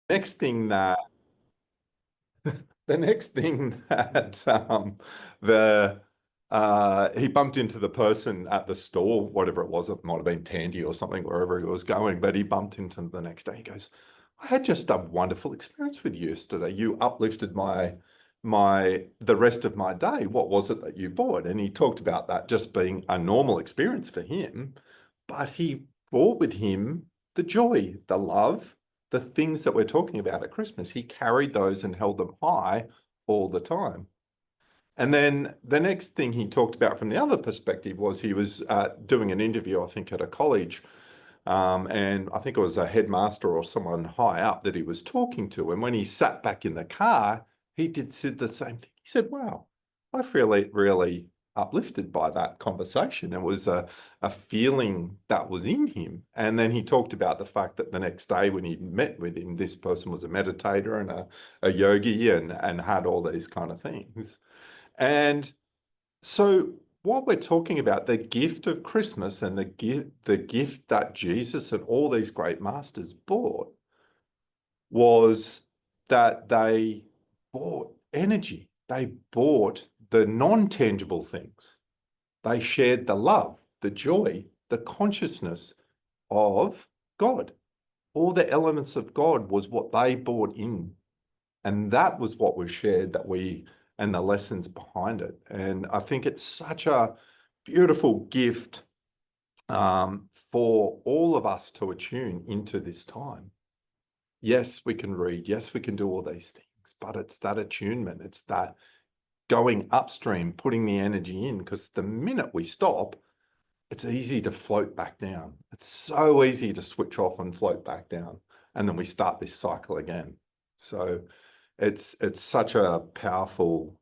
next thing that the next thing that the he bumped into the person at the store, whatever it was, it might have been Tandy or something, wherever he was going, but he bumped into them the next day. He goes, I had just a wonderful experience with you yesterday. You uplifted the rest of my day. What was it that you bought? And he talked about that just being a normal experience for him, but he brought with him the joy, the love, the things that we're talking about at Christmas. He carried those and held them high all the time. And then the next thing he talked about from the other perspective was he was doing an interview, I think, at a college. And I think it was a headmaster or someone high up that he was talking to. And when he sat back in the car, he said the same thing. He said, wow, I feel really uplifted by that conversation. It was a feeling that was in him. And then he talked about the fact that the next day when he met with him, this person was a meditator and a yogi and had all these kind of things. And so what we're talking about, the gift of Christmas and the gift that Jesus and all these great masters brought was that they brought energy. They brought the non-tangible things. They shared the love, the joy, the consciousness of God. All the elements of God was what they brought in. And that was what was shared and the lessons behind it. And I think it's such a beautiful gift for all of us to attune into this time. Yes, we can read. Yes, we can do all these things, but it's that attunement. It's that going upstream, putting the energy in, because the minute we stop, it's easy to float back down. It's so easy to switch off and float back down. And then we start this cycle again. So it's such a powerful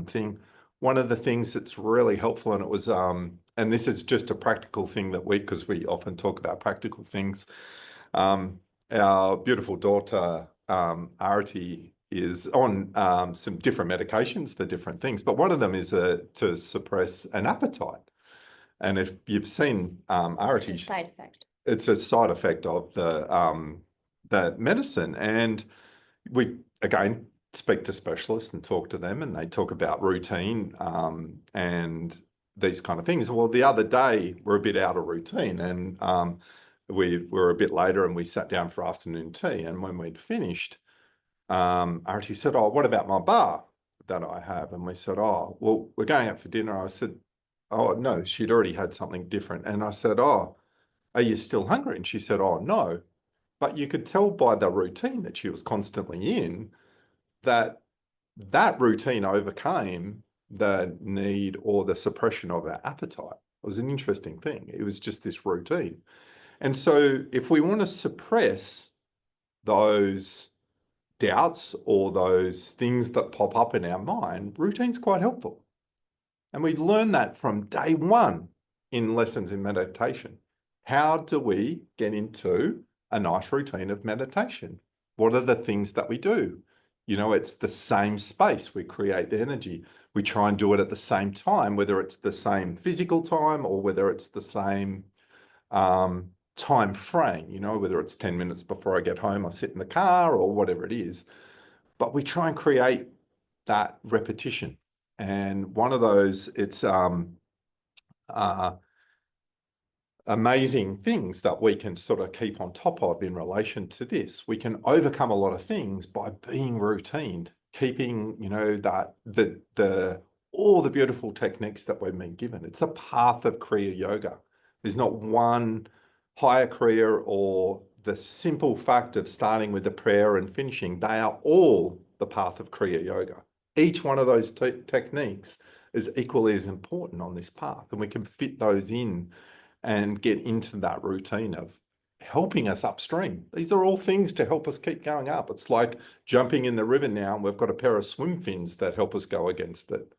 thing. One of the things that's really helpful, and it was, and this is just a practical thing because we often talk about practical things. Our beautiful daughter, Arati, is on some different medications for different things, but one of them is to suppress an appetite. And if you've seen Arati, it's a side effect. It's a side effect of the medicine. And we, again, speak to specialists and talk to them, and they talk about routine and these kind of things. Well, the other day, we're a bit out of routine, and we were a bit later and we sat down for afternoon tea. And when we'd finished, Archie said, oh, what about my bar that I have? And we said, oh, well, we're going out for dinner. I said, oh, no, she'd already had something different. And I said, oh, are you still hungry? And she said, oh, no. But you could tell by the routine that she was constantly in that routine overcame the need or the suppression of our appetite. It was an interesting thing. It was just this routine. And so if we want to suppress those doubts or those things that pop up in our mind, routine's quite helpful. And we learn that from day one in lessons in meditation. How do we get into a nice routine of meditation? What are the things that we do? You know, it's the same space. We create the energy. We try and do it at the same time, whether it's the same physical time or whether it's the same time frame, you know, whether it's 10 minutes before I get home, I sit in the car or whatever it is. But we try and create that repetition. And one of those, it's amazing things that we can sort of keep on top of in relation to this. We can overcome a lot of things by being routined, keeping, you know, that all the beautiful techniques that we've been given. It's a path of Kriya Yoga. There's not one higher Kriya or the simple fact of starting with the prayer and finishing. They are all the path of Kriya Yoga. Each one of those techniques is equally as important on this path, and we can fit those in and get into that routine of helping us upstream. These are all things to help us keep going up. It's like jumping in the river now, and we've got a pair of swim fins that help us go against it.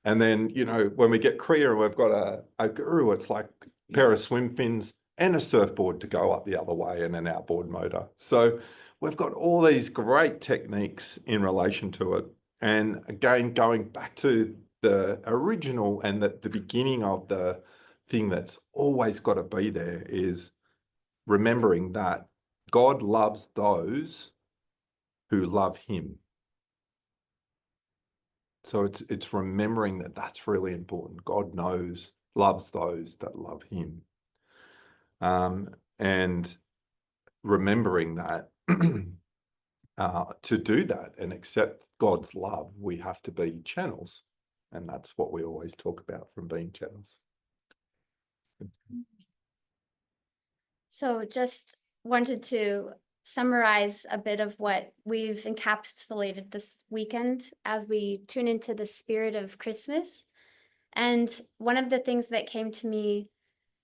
And then, you know, when we get Kriya and we've got a guru, it's like a pair of swim fins and a surfboard to go up the other way and an outboard motor. So we've got all these great techniques in relation to it. And again, going back to the original and the beginning of the thing that's always got to be there is remembering that God loves those who love him. So it's remembering that that's really important. God loves those that love him. And remembering that to do that and accept God's love, we have to be channels. And that's what we always talk about from being channels. So just wanted to summarize a bit of what we've encapsulated this weekend as we tune into the spirit of Christmas. And one of the things that came to me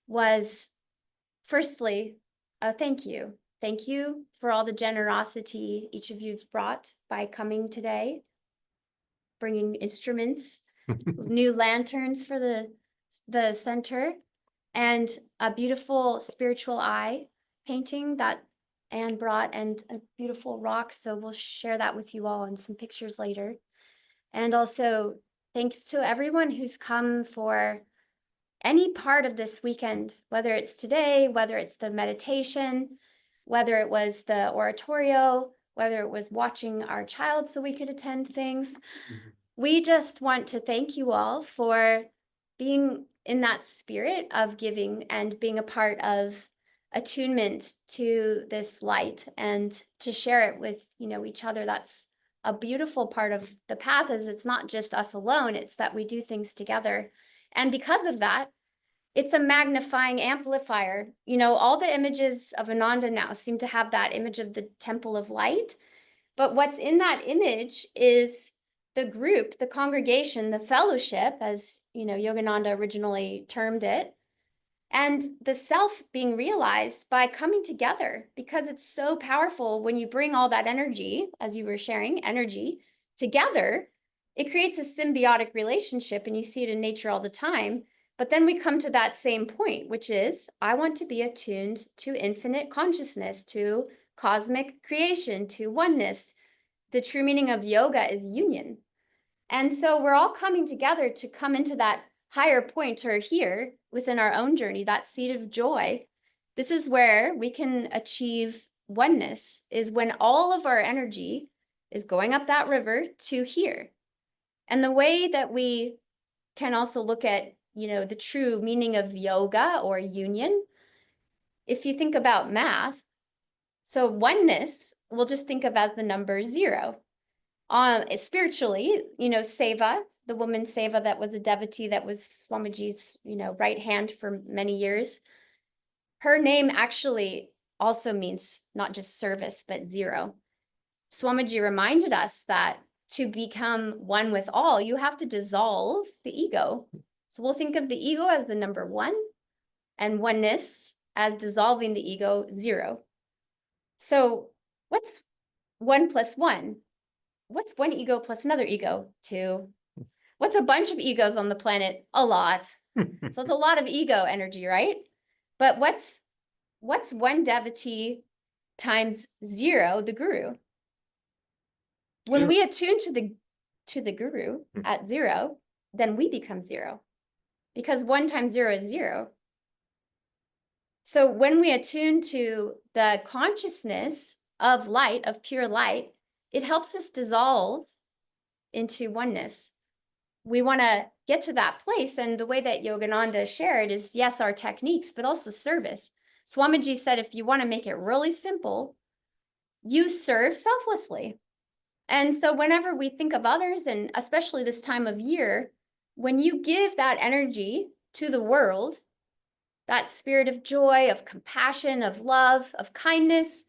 was, firstly, a thank you. Thank you for all the generosity each of you've brought by coming today, bringing instruments, new lanterns for the center, and a beautiful spiritual eye painting that Anne brought, and a beautiful rock. So we'll share that with you all in some pictures later. And also thanks to everyone who's come for any part of this weekend, whether it's today, whether it's the meditation, whether it was the oratorio, whether it was watching our child so we could attend things. We just want to thank you all for being in that spirit of giving and being a part of attunement to this light, and to share it with, each other. That's a beautiful part of the path, is it's not just us alone, it's that we do things together. And because of that, it's a magnifying amplifier. All the images of Ananda now seem to have that image of the temple of light. But what's in that image is the group, the congregation, the fellowship, as Yogananda originally termed it, and the self being realized by coming together, because it's so powerful when you bring all that energy, as you were sharing, energy together. It creates a symbiotic relationship, and you see it in nature all the time. But then we come to that same point, which is, I want to be attuned to infinite consciousness, to cosmic creation, to oneness. The true meaning of yoga is union. And so we're all coming together to come into that higher point, or here within our own journey, that seat of joy. This is where we can achieve oneness, is when all of our energy is going up that river to here. And the way that we can also look at, the true meaning of yoga or union, if you think about math, so oneness, we'll just think of as the number 0. Spiritually, Seva, the woman Seva that was a devotee that was Swamiji's, right hand for many years, her name actually also means not just service, but 0. Swamiji reminded us that to become one with all, you have to dissolve the ego. So we'll think of the ego as the number 1, and oneness as dissolving the ego, 0. So what's 1 plus 1? What's one ego plus another ego? 2. What's a bunch of egos on the planet? A lot. So it's a lot of ego energy, right? But what's one devotee times 0, the guru? When we attune to the guru at 0, then we become 0, because 1 times 0 is 0. So when we attune to the consciousness of light, of pure light, it helps us dissolve into oneness. We want to get to that place. And the way that Yogananda shared is, yes, our techniques, but also service. Swamiji said, if you want to make it really simple, you serve selflessly. And so whenever we think of others, and especially this time of year, when you give that energy to the world, that spirit of joy, of compassion, of love, of kindness,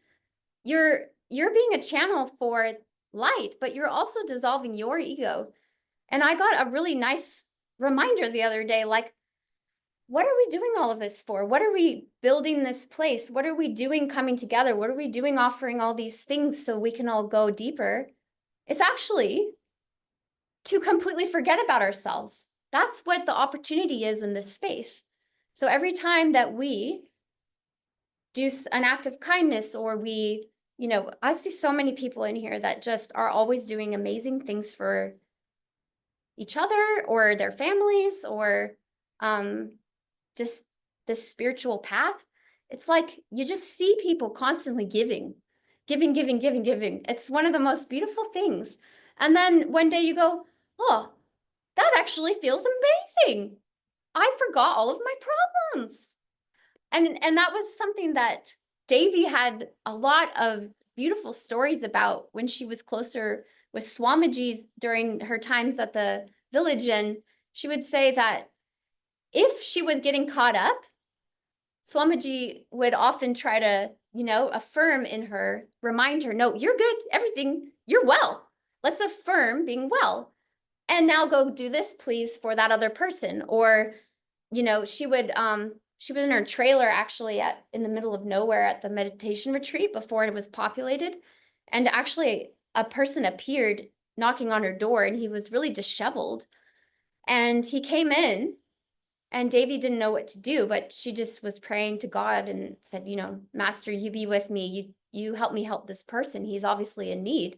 you're being a channel for light, but you're also dissolving your ego. And I got a really nice reminder the other day, like, what are we doing all of this for? What are we building this place? What are we doing coming together? What are we doing offering all these things so we can all go deeper? It's actually to completely forget about ourselves. That's what the opportunity is in this space. So every time that we do an act of kindness, or we, I see so many people in here that just are always doing amazing things for each other or their families, or just this spiritual path. It's like you just see people constantly giving. giving, giving, giving, giving. It's one of the most beautiful things. And then one day you go, oh, that actually feels amazing. I forgot all of my problems. And that was something that Devi had a lot of beautiful stories about when she was closer with Swamiji's during her times at the village. And she would say that if she was getting caught up, Swamiji would often try to, affirm in her, remind her, no, you're good, everything, you're well. Let's affirm being well. And now go do this, please, for that other person. Or, she was in her trailer actually in the middle of nowhere at the meditation retreat before it was populated. And actually a person appeared knocking on her door, and he was really disheveled. And he came in, and Devi didn't know what to do, but she just was praying to God and said, Master, you be with me. You help me help this person. He's obviously in need.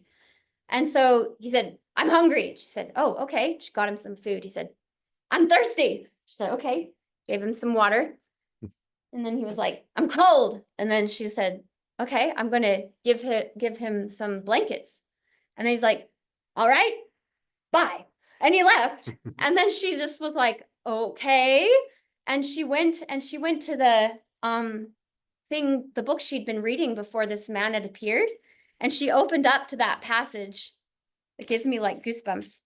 And so he said, I'm hungry. She said, oh, okay. She got him some food. He said, I'm thirsty. She said, okay. Gave him some water. And then he was like, I'm cold. And then she said, okay, I'm going to give him some blankets. And then he's like, all right, bye. And he left. And then she just was like, okay. And she went to the the book she'd been reading before this man had appeared. And she opened up to that passage. It gives me like goosebumps.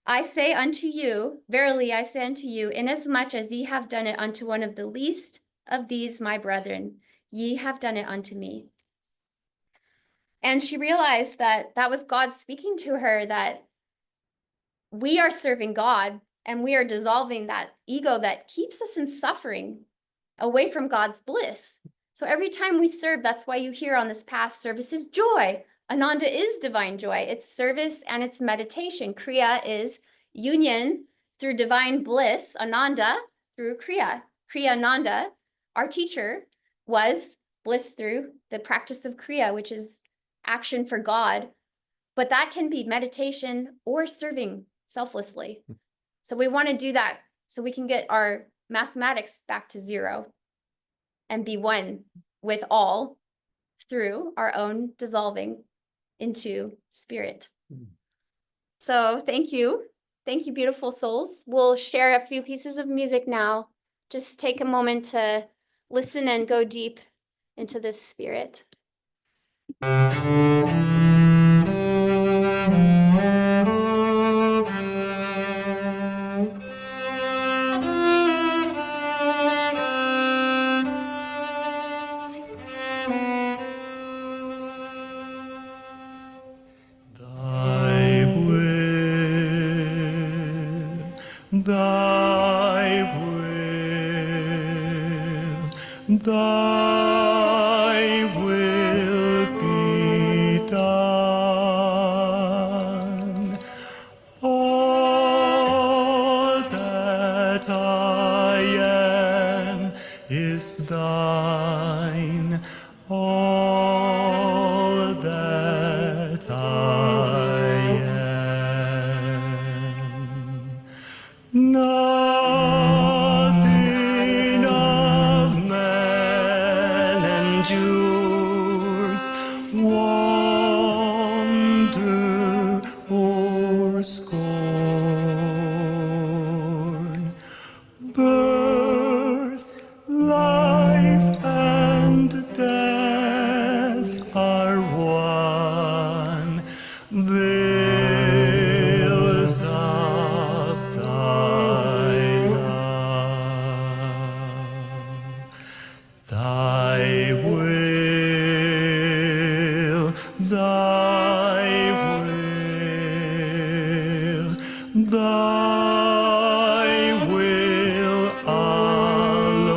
I say unto you, verily I say unto you, inasmuch as ye have done it unto one of the least of these my brethren, ye have done it unto me. And she realized that that was God speaking to her, that we are serving God and we are dissolving that ego that keeps us in suffering away from God's bliss. So every time we serve, that's why you hear on this path, service is joy. Ananda is divine joy. It's service and it's meditation. Kriya is union through divine bliss. Ananda through Kriya. Kriya Ananda, our teacher, was bliss through the practice of Kriya, which is action for God. But that can be meditation or serving selflessly. So we want to do that so we can get our mathematics back to zero and be one with all through our own dissolving into spirit. So thank you. Thank you, beautiful souls. We'll share a few pieces of music now. Just take a moment to listen and go deep into this spirit. Thy will be done. All that I am is thine. All that I am. Nothing of man endures wonder or scorn. Birth, life, and death are one. Veils of thy love. Thy will, thy will, thy will alone.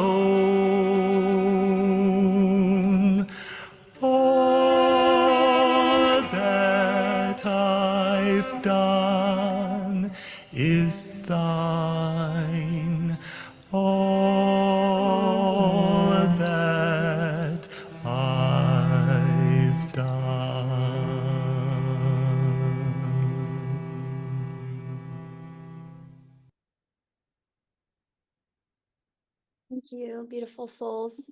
All that I've done is thine. All that I've done. Thank you, beautiful souls.